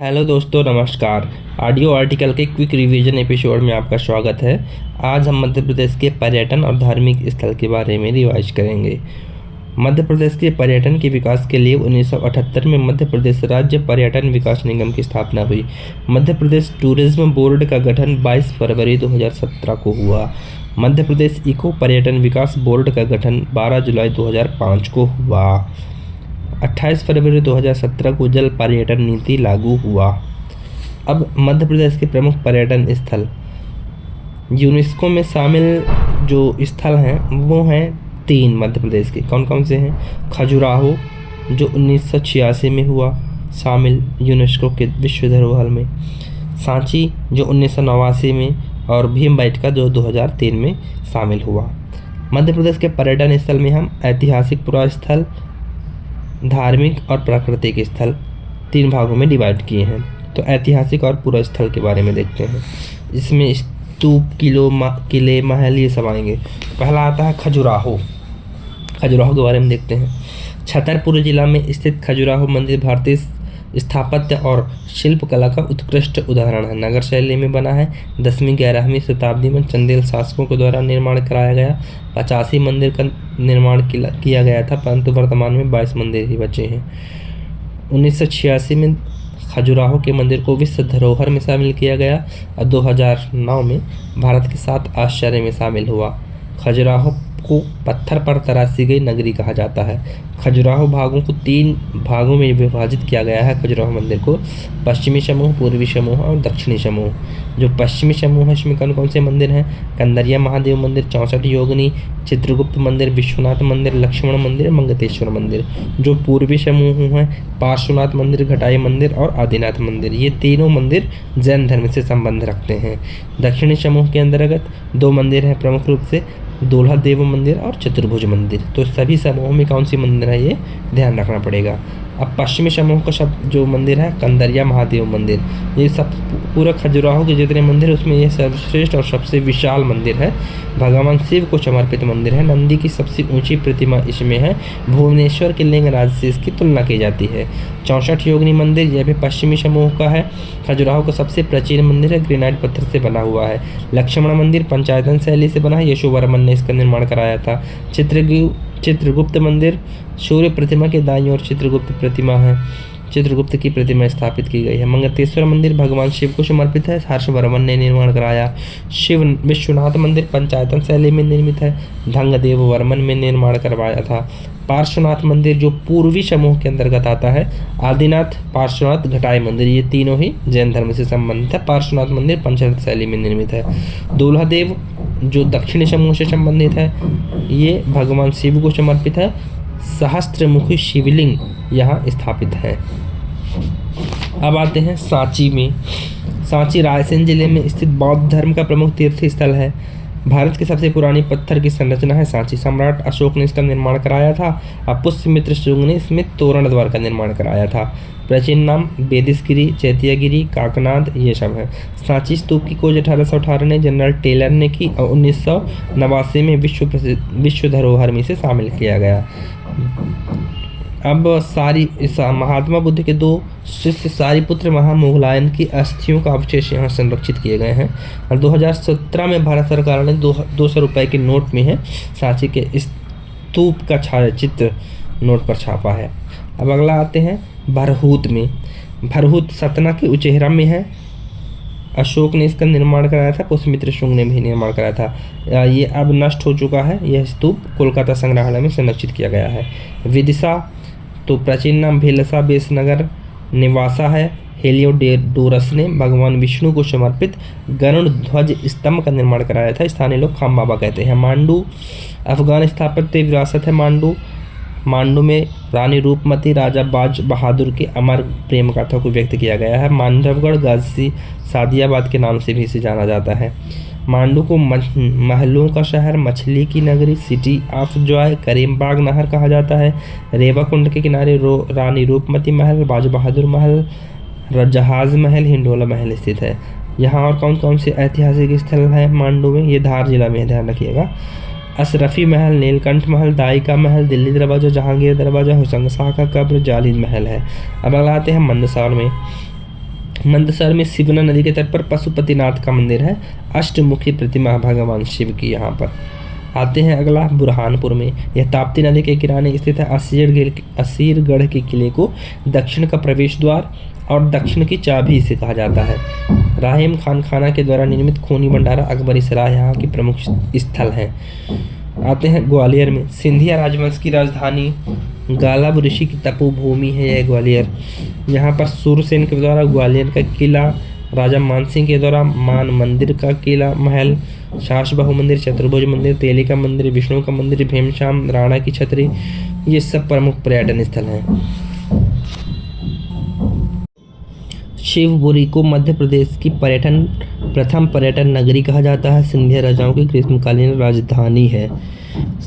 Hello दोस्तों, नमस्कार। Audio article के क्विक रिवीजन एपिसोड में आपका स्वागत है। आज हम मध्य प्रदेश के पर्यटन और धार्मिक स्थल के बारे में रिवाइज करेंगे। मध्य प्रदेश के पर्यटन के विकास के लिए 1978 में मध्य प्रदेश राज्य पर्यटन विकास निगम की स्थापना हुई। मध्य प्रदेश टूरिज्म बोर्ड का गठन 22 फरवरी 2017 को हुआ। मध्य प्रदेश इको पर्यटन विकास बोर्ड का गठन 12 जुलाई 2005 को हुआ। 28 फरवरी 2017 को जल पर्यटन नीति लागू हुआ। अब मध्य प्रदेश के प्रमुख पर्यटन स्थल यूनेस्को में शामिल जो स्थल हैं वो हैं 3 मध्य प्रदेश के। कौन कौन से हैं? खजुराहो जो 1986 में हुआ शामिल यूनेस्को के विश्व धरोहर में, सांची जो 1989 में, और भीमबेटका जो 2003 में शामिल हुआ। मध्य प्रदेश के पर्यटन स्थल में हम ऐतिहासिक पुरास्थल, धार्मिक और प्राकृतिक स्थल 3 भागों में डिवाइड किए हैं। तो ऐतिहासिक और पुरास्थल के बारे में देखते हैं। इसमें स्तूप, किले, महल ये सब आएंगे। पहला आता है खजुराहो। खजुराहो के बारे में देखते हैं। छतरपुर जिला में स्थित खजुराहो मंदिर भारतीय स्थापत्य और शिल्पकला का उत्कृष्ट उदाहरण है। नगर शैली में बना है। 10वीं-11वीं शताब्दी में चंदेल शासकों के द्वारा निर्माण कराया गया। 85 मंदिर का निर्माण किया गया था, परंतु वर्तमान में 22 मंदिर ही बचे हैं। 1986 में खजुराहो के मंदिर को विश्व धरोहर में शामिल किया गया और 2009 में भारत के 7 आश्चर्य में शामिल हुआ। खजुराहो को पत्थर पर तराशी गई नगरी कहा जाता है। खजुराहो भागों को 3 भागों में विभाजित किया गया है। खजुराहो मंदिर को पश्चिमी समूह, पूर्वी समूह और दक्षिणी समूह। जो पश्चिमी समूह है इसमें कौन कौन से मंदिर हैं? कंदरिया महादेव मंदिर, 64 योगिनी, चित्रगुप्त मंदिर, विश्वनाथ मंदिर, लक्ष्मण मंदिर, मंगतेश्वर मंदिर। जो पूर्वी समूह हैं पार्श्वनाथ मंदिर, घटाई मंदिर और आदिनाथ मंदिर। ये तीनों मंदिर जैन धर्म से संबंध रखते हैं। दक्षिणी समूह के अंतर्गत 2 मंदिर हैं प्रमुख रूप से, दोल्हा देव मंदिर और चतुर्भुज मंदिर। तो सभी समूहों में कौन सी मंदिर है ये ध्यान रखना पड़ेगा। अब पश्चिमी समूह का जो मंदिर है कंदरिया महादेव मंदिर। ये सब पूरा खजुराहो के जितने मंदिर है उसमें ये सर्वश्रेष्ठ और सबसे विशाल मंदिर है। भगवान शिव को समर्पित मंदिर है। नंदी की सबसे ऊंची प्रतिमा इसमें है। भुवनेश्वर के लिंगराज से इसकी तुलना की जाती है। 64 योगिनी मंदिर यह भी पश्चिमी समूह का है। खजुराहो का सबसे प्राचीन मंदिर है, ग्रेनाइट पत्थर से बना हुआ है। लक्ष्मण मंदिर पंचायतन शैली से बना है, यशोवर्मन ने इसका निर्माण कराया था। चित्रगुप्त मंदिर सूर्य प्रतिमा के दाईं ओर चित्रगुप्त प्रतिमा है। चित्रगुप्त की प्रतिमा स्थापित की गई है। मंगतेश्वर मंदिर भगवान शिव को समर्पित है, हर्षवर्मन ने निर्माण कराया। विश्वनाथ मंदिर पंचायतन शैली में निर्मित है, धंगदेव वर्मन में निर्माण करवाया था। पार्श्वनाथ मंदिर जो पूर्वी समूह के अंतर्गत आता है, आदिनाथ, पार्श्वनाथ, घटाई मंदिर, ये तीनों ही जैन धर्म से संबंधित है। पार्श्वनाथ मंदिर पंचायत शैली में निर्मित है। दोल्हा देव जो दक्षिणी समूह से संबंधित है, ये भगवान शिव को समर्पित है। सहस्त्रमुखी शिवलिंग यहाँ स्थापित है। अब आते हैं सांची में। सांची रायसेन जिले में स्थित बौद्ध धर्म का प्रमुख तीर्थ स्थल है। भारत की सबसे पुरानी पत्थर की संरचना है सांची। सम्राट अशोक ने इसका निर्माण कराया था और पुष्यमित्र शुंग ने इसमें तोरण द्वार का निर्माण कराया था। प्राचीन नाम बेदिसगिरी, चैतियागिरी, काकनाद ये सब है। सांची स्तूप की खोज 1818 में जनरल टेलर ने की और 1989 में विश्व धरोहर में से शामिल किया गया। अब महात्मा बुद्ध के 2 शिष्य सारिपुत्र महामोगलायन की अस्थियों का अवशेष यहाँ संरक्षित किए गए हैं और 2017 में भारत सरकार ने 200 रुपये के नोट में है सांची के स्तूप का छायाचित्र नोट पर छापा है। अब अगला आते हैं भरहूत में। भरहूत सतना के उचेहरा में है। अशोक ने इसका निर्माण कराया था, पुष्यमित्र शुंग ने भी निर्माण कराया था। ये अब नष्ट हो चुका है। यह स्तूप कोलकाता संग्रहालय में संरक्षित किया गया है। विदिशा तो प्राचीन नाम भेलसा बेसनगर निवासा है। हेलियोडोरस ने भगवान विष्णु को समर्पित गरुड़ ध्वज स्तंभ का निर्माण कराया था। स्थानीय लोग खाम बाबा कहते हैं। मांडू अफगान स्थापत्य विरासत है। मांडू में रानी रूपमती राजा बाज बहादुर की अमर प्रेम कथा को व्यक्त किया गया है। मांडवगढ़ गाजी सादियाबाद के नाम से भी इसे जाना जाता है। मांडू को महलों का शहर, मछली की नगरी, सिटी ऑफ जॉय, करीमबाग नहर कहा जाता है। रेवा कुंड के किनारे रानी रूपमती महल, बाज बहादुर महल, जहाज महल, हिंडोला महल स्थित है। यहाँ और कौन कौन से ऐतिहासिक स्थल हैं मांडू में? ये धार जिला में, ध्यान रखिएगा। अशरफी महल, नीलकंठ महल, दायका महल, दिल्ली दरवाजा, जहांगीर दरवाजा, हुसैन शाह का कब्र, जालिद महल है। अब अगला आते हैं मंदसौर में। मंदसौर में शिवना नदी के तट पर पशुपतिनाथ का मंदिर है, अष्टमुखी प्रतिमा भगवान शिव की यहाँ पर। आते हैं अगला बुरहानपुर में। यह ताप्ती नदी के किनारे स्थित है। असीरगढ़ के किले को दक्षिण का प्रवेश द्वार और दक्षिण की चाबी से कहा जाता है। राहिम खान खाना के द्वारा निर्मित खूनी भंडारा अकबरी सराय यहाँ की प्रमुख स्थल है। आते हैं ग्वालियर में। सिंधिया राजवंश की राजधानी गालब ऋषि की तपोभूमि है यह ग्वालियर। यहाँ पर सूरसेन के द्वारा ग्वालियर का किला, राजा मानसिंह के द्वारा मान मंदिर का किला महल, सासबहू मंदिर, चतुर्भुज मंदिर, तेली का मंदिर, विष्णु का मंदिर, भीमशाम, राणा की छतरी, ये सब प्रमुख पर्यटन स्थल हैं। शिवपुरी को मध्य प्रदेश की प्रथम पर्यटन नगरी कहा जाता है। सिंधिया राजाओं की ग्रीष्मकालीन राजधानी है।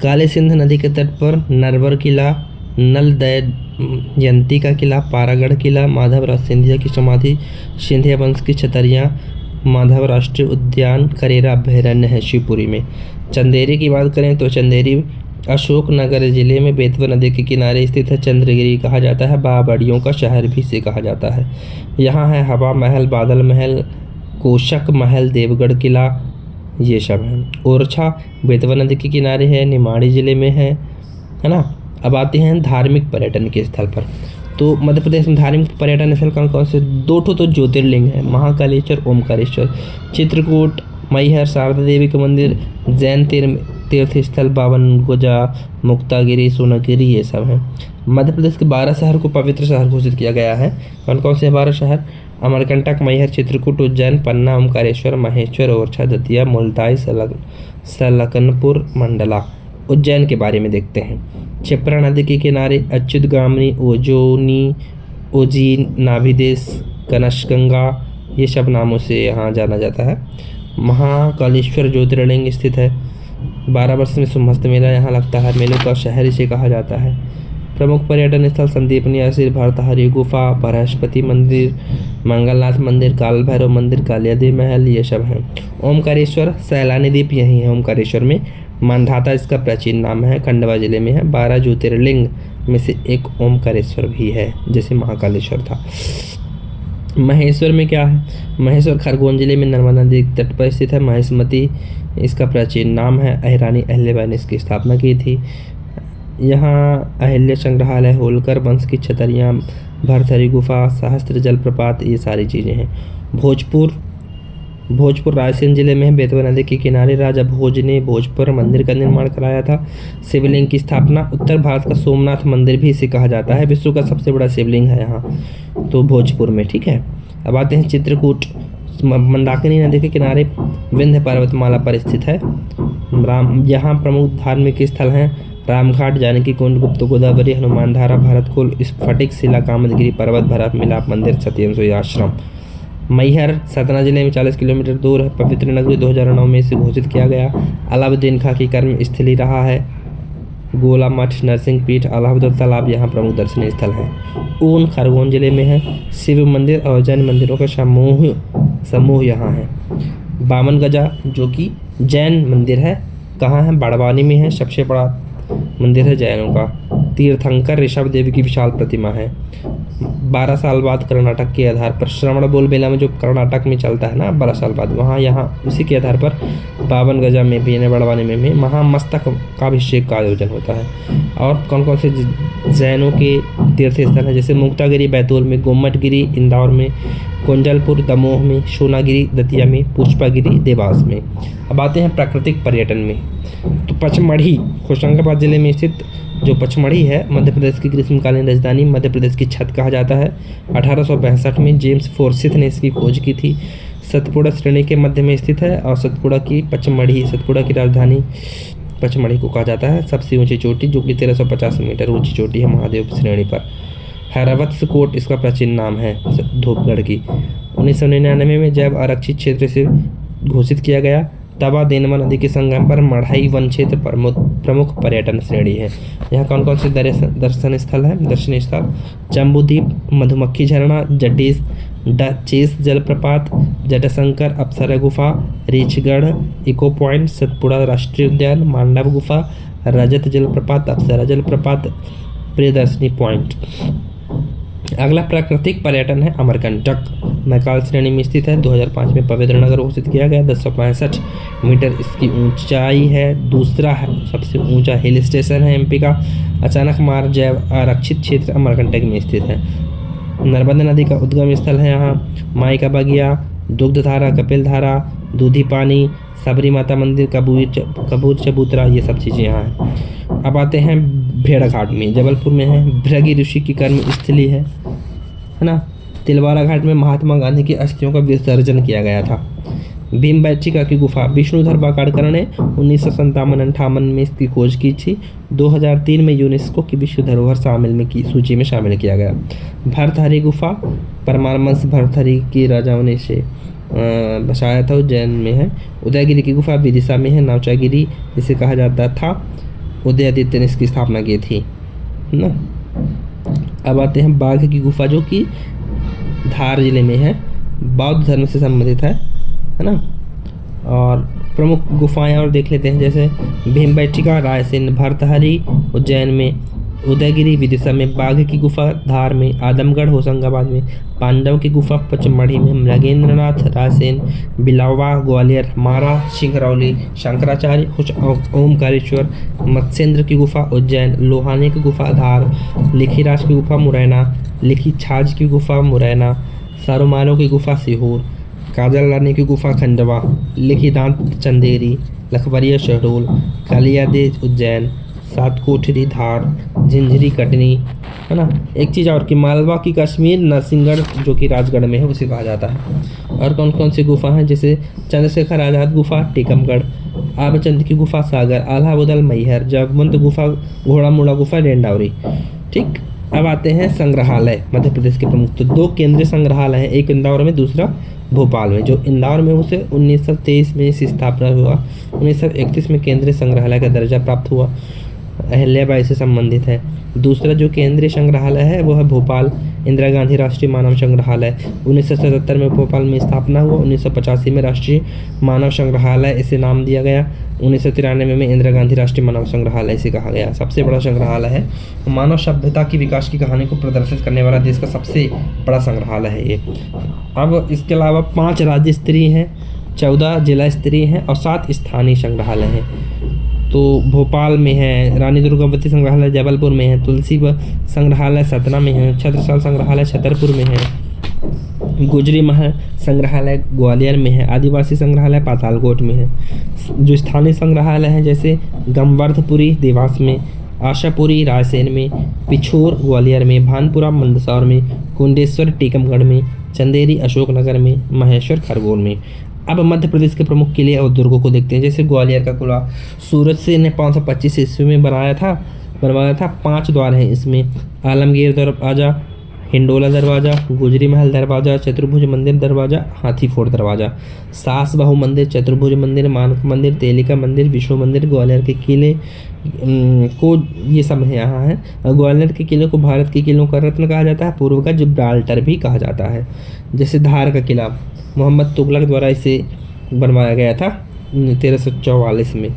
काले सिंध नदी के तट पर नरवर किला, नल दमयंती का किला, पारागढ़ किला, माधव सिंधिया की समाधि, सिंधिया वंश की छतरियाँ, माधव राष्ट्रीय उद्यान, करेरा अभयारण्य है शिवपुरी में। चंदेरी की बात करें तो चंदेरी अशोकनगर जिले में बेतवा नदी के किनारे स्थित है। चंद्रगिरी कहा जाता है, बावड़ियों का शहर भी इसे कहा जाता है। यहाँ है हवा महल, बादल महल, कोशक महल, देवगढ़ किला, ये सब है। ओरछा बेतवा नदी के किनारे है, निमाड़ी जिले में है ना। अब आते हैं धार्मिक पर्यटन के स्थल पर। तो मध्य प्रदेश में धार्मिक पर्यटन स्थल कौन कौन से? 2 तो ज्योतिर्लिंग है, महाकालेश्वर, ओमकारेश्वर, चित्रकूट, मैहर शारदा देवी का मंदिर, जैन तीर्थ स्थल बावन गुजा, मुक्तागिरी, सोनागिरी, ये सब है। मध्य प्रदेश के 12 शहर को पवित्र शहर घोषित किया गया है। कौन कौन से 12 शहर? अमरकंटक, मैहर, चित्रकूट, उज्जैन, पन्ना, ओमकारेश्वर, महेश्वर, ओरछा, दतिया, मुल्ताई, सलकनपुर, मंडला। उज्जैन के बारे में देखते हैं। क्षिप्रा नदी के किनारे अच्युतगामिनी, ओजोनी, उज्जैन, नाभिदेश, कनशगंगा, ये सब नामों से यहाँ जाना जाता है। महाकालेश्वर ज्योतिर्लिंग स्थित है। 12 वर्ष में सुमस्त मेला यहाँ लगता है। मेलों का शहर इसे कहा जाता है। प्रमुख पर्यटन स्थल संदीपनी आसिर, भरतहरी गुफा, बृहस्पति मंदिर, मंगलनाथ मंदिर, काल भैरव मंदिर, कालियादेवी महल, ये सब हैं। ओमकारेश्वर सैलानी द्वीप यही है ओमकारेश्वर में। मानधाता इसका प्राचीन नाम है, खंडवा जिले में है। 12 ज्योतिर्लिंग में से एक ओमकारेश्वर भी है, जैसे महाकालेश्वर था। महेश्वर में क्या है? महेश्वर खरगोन जिले में नर्मदा नदी तट पर स्थित है। महेशमती इसका प्राचीन नाम है। अहिरानी अहिल्याबाई ने इसकी स्थापना की थी। यहाँ अहिल्या संग्रहालय, होलकर वंश की छतरियाँ, भरथरी गुफा, सहस्त्र जलप्रपात, ये सारी चीज़ें हैं। भोजपुर रायसेन जिले में है। बेतवा नदी के किनारे राजा भोज ने भोजपुर मंदिर का निर्माण कराया था। शिवलिंग की स्थापना, उत्तर भारत का सोमनाथ मंदिर भी इसे कहा जाता है। विश्व का सबसे बड़ा शिवलिंग है यहाँ तो भोजपुर में, ठीक है। अब आते हैं चित्रकूट। मंदाकिनी नदी के किनारे विंध्य पर्वतमाला पर स्थित है। यहाँ प्रमुख धार्मिक स्थल हैं रामघाट, जानकी कुंड, गुप्त गोदावरी, हनुमान धारा, भरतकुल, स्फटिक शिला, कामदगिरी पर्वत, भरत मिलाप मंदिर, सत्येंद्र आश्रम। मैहर सतना जिले में 40 किलोमीटर दूर है। पवित्र नगरी 2009 में इसे घोषित किया गया। अलाउद्दीन खां की कर्म स्थली रहा है। गोला मठ, नरसिंह पीठ, अलाहाबाद तालाब यहाँ प्रमुख दर्शनीय स्थल हैं। ऊन खरगोन जिले में है। शिव मंदिर और जैन मंदिरों का समूह यहाँ है। बामन गजा जो कि जैन मंदिर है, कहाँ है? बाड़वानी में है। सबसे बड़ा मंदिर है जैनों का। तीर्थंकर ऋषभ देवी की विशाल प्रतिमा है। 12 साल बाद कर्नाटक के आधार पर श्रवण बोल मेला में जो कर्नाटक में चलता है ना 12 साल बाद, वहाँ यहाँ उसी के आधार पर 52 गजा में भी बड़वानी में भी महामस्तक का अभिषेक का आयोजन होता है। और कौन कौन से जैनों के तीर्थ स्थल हैं? जैसे मुक्तागिरी बैतूल में, गोमटगिरी इंदौर में, कुंजलपुर दमोह में, सोनागिरी दतिया में, पुष्पागिरी देवास में। अब आते हैं प्राकृतिक पर्यटन में। तो पचमढ़ी होशंगाबाद जिले में स्थित जो पचमढ़ी है मध्य प्रदेश की ग्रीष्मकालीन राजधानी, मध्य प्रदेश की छत कहा जाता है। 1862 में जेम्स फोर्सिथ ने इसकी खोज की थी। सतपुड़ा श्रेणी के मध्य में स्थित है और सतपुड़ा की राजधानी पचमढ़ी को कहा जाता है। सबसे ऊंची चोटी जो कि 1350 मीटर ऊंची चोटी है महादेव की श्रेणी पर। हैरावत्स कोट इसका प्राचीन नाम है धूपगढ़ की। 1999 में जैव आरक्षित क्षेत्र से घोषित किया गया। तवा देनवा नदी के संगम पर मढ़ई वन क्षेत्र प्रमुख पर्यटन श्रेणी है। यहाँ कौन कौन से दर्शनीय स्थल? जम्बूद्वीप, मधुमक्खी झरना, डचेस जलप्रपात, जटाशंकर, अप्सरा गुफा, रीछगढ़ इको पॉइंट, सतपुड़ा राष्ट्रीय उद्यान, मांडव गुफा, रजत जलप्रपात, अप्सरा जलप्रपात, प्रियदर्शनी पॉइंट। अगला प्राकृतिक पर्यटन है अमरकंटक, मैकाल श्रेणी में स्थित है। 2005 में पवित्र नगर घोषित किया गया। 1065 मीटर इसकी ऊंचाई है। दूसरा है सबसे ऊंचा हिल स्टेशन है एमपी का। अचानक मार्ग जैव आरक्षित क्षेत्र अमरकंटक में स्थित है। नर्मदा नदी का उद्गम स्थल है यहाँ। माई का बगिया, दुग्ध धारा, कपिल धारा, दूधी पानी, सबरी माता मंदिर, कबूर चबूतरा, ये सब चीज़ें यहाँ हैं। अब आते हैं भेड़ाघाट में, जबलपुर में है। भृगु ऋषि की कर्म स्थली है ना। तिलवारा घाट में महात्मा गांधी की अस्थियों का विसर्जन किया गया था। भीमबैठिका की गुफा, विष्णुधर वाकाडकर ने 1957-58 में इसकी खोज की थी। 2003 में यूनेस्को की विश्व धरोहर सूची में शामिल किया गया। भर्तहरि गुफा, परमारमंस भर्तहरि की राजाओं ने इसे बसाया था, उज्जैन में है। उदयगिरी की गुफा विदिशा में है। नौचागिरी जिसे कहा जाता था, उदयादित्य ने इसकी स्थापना की थी ना। अब आते हैं बाघ की गुफा, जो कि धार जिले में है, बौद्ध धर्म से संबंधित है ना। और प्रमुख गुफाएं और देख लेते हैं, जैसे भीमबैठिका रायसेन, भर्तहरि उज्जैन में, उदयगिरी विदिशा में, बाघ की गुफा धार में, आदमगढ़ होशंगाबाद में, पांडव की गुफा पचमढ़ी में, मृगेंद्रनाथ रायसेन, बिलावा ग्वालियर, मारा सिंगरौली, शंकराचार्य ओमकारेश्वर, मत्स्येंद्र की गुफा उज्जैन, लोहानी की गुफा धार, लिखीराज की गुफा मुरैना, लिखी छाछ की गुफा मुरैना, सारूमालो की गुफा सीहोर, काजल रानी की गुफा खंडवा, लिखी दांत चंदेरी, लखबरिया शहडोल, कालियादेव उज्जैन, सात कोठरी धार, झिंझरी कटनी, है ना। एक चीज़ और कि मालवा की कश्मीर नरसिंहगढ़, जो कि राजगढ़ में है, उसे कहा जाता है। और कौन कौन सी गुफा हैं, जैसे चंद्रशेखर आज़ाद गुफा टीकमगढ़, आबचंद की गुफा सागर, आल्हा बुदल मैहर, जगवंत गुफा घोड़ा मुड़ा गुफा डेंडावरी। ठीक, अब आते हैं संग्रहालय, मध्य प्रदेश के प्रमुख। तो 2 केंद्रीय संग्रहालय हैं, एक इंदौर में, दूसरा भोपाल में। जो इंदौर में उसे 1923 में इसकी स्थापना हुआ। 1931 में केंद्रीय संग्रहालय का दर्जा प्राप्त हुआ, अहिल्याबाई से संबंधित है। दूसरा जो केंद्रीय संग्रहालय है वो है भोपाल, इंदिरा गांधी राष्ट्रीय मानव संग्रहालय। 1977 में भोपाल में स्थापना हुआ। 1985 में राष्ट्रीय मानव संग्रहालय इसे नाम दिया गया। 1993 में इंदिरा गांधी राष्ट्रीय मानव संग्रहालय इसे कहा गया। सबसे बड़ा संग्रहालय है, मानव सभ्यता की विकास की कहानी को प्रदर्शित करने वाला देश का सबसे बड़ा संग्रहालय है ये। अब इसके अलावा 5 राज्य स्तरीय हैं, 14 जिला स्तरीय हैं और 7 स्थानीय संग्रहालय हैं। तो भोपाल में है, रानी दुर्गावती संग्रहालय जबलपुर में है, तुलसी संग्रहालय सतना में है, छत्रसाल संग्रहालय छतरपुर में है, गुजरी महल संग्रहालय ग्वालियर में है, आदिवासी संग्रहालय पातालकोट में है। जो स्थानीय संग्रहालय हैं, जैसे गंवर्धपुरी देवास में, आशापुरी रायसेन में, पिछोर ग्वालियर में, भानपुरा मंदसौर में, कुंडेश्वर टीकमगढ़ में, चंदेरी अशोकनगर में, महेश्वर खरगोन में। अब मध्य प्रदेश के प्रमुख किले और दुर्गों को देखते हैं, जैसे ग्वालियर का किला सूरज सेन ने 525 ईस्वी में बनवाया था। 5 द्वार हैं इसमें, आलमगीर दरवाजा, हिंडोला दरवाजा, गुजरी महल दरवाजा, चतुर्भुज मंदिर दरवाजा, हाथी फोड़ दरवाजा, सास बहू मंदिर, चतुर्भुज मंदिर, मानक मंदिर, तेलिका मंदिर, विष्णु मंदिर। ग्वालियर के किले को ये सब यहाँ है। ग्वालियर के किले को भारत के किलों का रत्न कहा जाता है, पूर्व का जिब्राल्टर भी कहा जाता है। जैसे धार का किला मोहम्मद तुगलक द्वारा इसे बनवाया गया था 1344 में।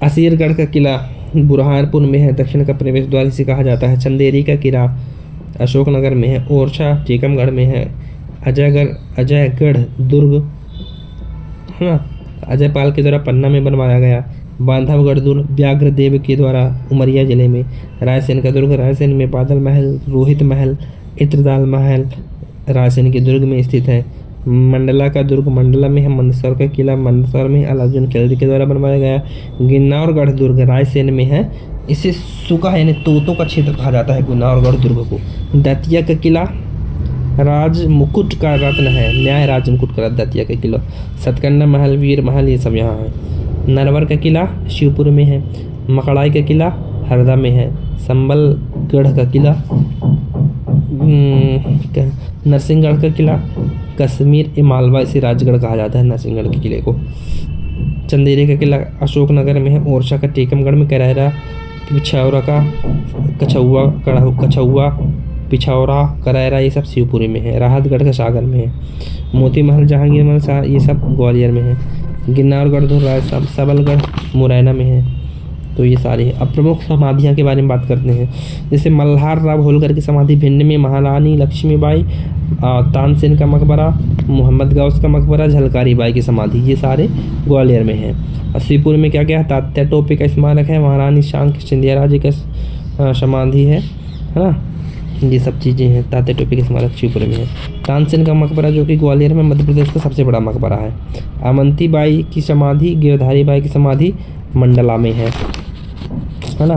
असीरगढ़ का किला बुरहानपुर में है, दक्षिण का प्रवेश द्वार इसे कहा जाता है। चंदेरी का किला अशोकनगर में है, ओरछा टीकमगढ़ में है। अजयगढ़ दुर्ग है ना, अजयपाल के द्वारा पन्ना में बनवाया गया। बांधवगढ़ दुर्ग व्याघ्रदेव के द्वारा उमरिया जिले में। रायसेन का दुर्ग रायसेन में, बादल महल, रोहित महल, इत्रदाल महल रायसेन के दुर्ग में स्थित है। मंडला का दुर्ग मंडला में है। मंदसौर का किला मंदसौर में अलाउद्दीन खिलजी के द्वारा बनवाया गया। गिन्नौरगढ़ दुर्ग रायसेन में है, इसे सुका यानी तोतों का क्षेत्र कहा जाता है गिन्नौरगढ़ दुर्ग को। दतिया का किला राजमुकुट का रत्न है, न्याय राजमुकुट का दतिया का किला। सतकन्ना महल, वीर महल, ये सब यहाँ है। नरवर का किला शिवपुर में है। मकड़ाई का किला हरदा में है। संबलगढ़ का किला नरसिंहगढ़ का किला कश्मीर ए मालवा, इसे राजगढ़ कहा जाता है नरसिंहगढ़ के किले को। चंदेरी का किला अशोकनगर में है। ओरछा का टीकमगढ़ में, करैरा पिछौरा का कछौआ पिछौरा करैरा, ये सब शिवपुरी में है। राहतगढ़ का सागर में है। मोती महल जहांगीर महल, ये सब ग्वालियर में है। गिन्नौरगढ़ दुर्ग सबलगढ़ मुरैना में है। तो ये सारे हैं। अब प्रमुख समाधियाँ के बारे में बात करते हैं। जैसे मल्हार राव होलकर की समाधि भिंड में, महारानी लक्ष्मीबाई, तानसेन का मकबरा, मोहम्मद गौस का मकबरा, झलकारी बाई की समाधि, ये सारे ग्वालियर में हैं। और श्रीपुर में क्या क्या है, तात्या टोपे का स्मारक है, महारानी शांक सिंधिया राजे का समाधि है ना, ये सब चीज़ें हैं। तात्या टोपे के स्मारक शिवपुर में है। तानसेन का मकबरा जो कि ग्वालियर में मध्य प्रदेश का सबसे बड़ा मकबरा है। अवंती बाई की समाधि, गिरधारी बाई की समाधि मंडला में है ना।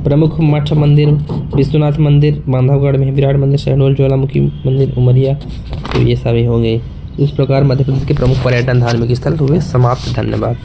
प्रमुख मठ मंदिर, विश्वनाथ मंदिर बांधवगढ़ में है, विराट मंदिर शहडोल, ज्वालामुखी मंदिर उमरिया, तो ये सभी होंगे। इस प्रकार मध्य प्रदेश के प्रमुख पर्यटन धार्मिक स्थल हुए समाप्त। धन्यवाद।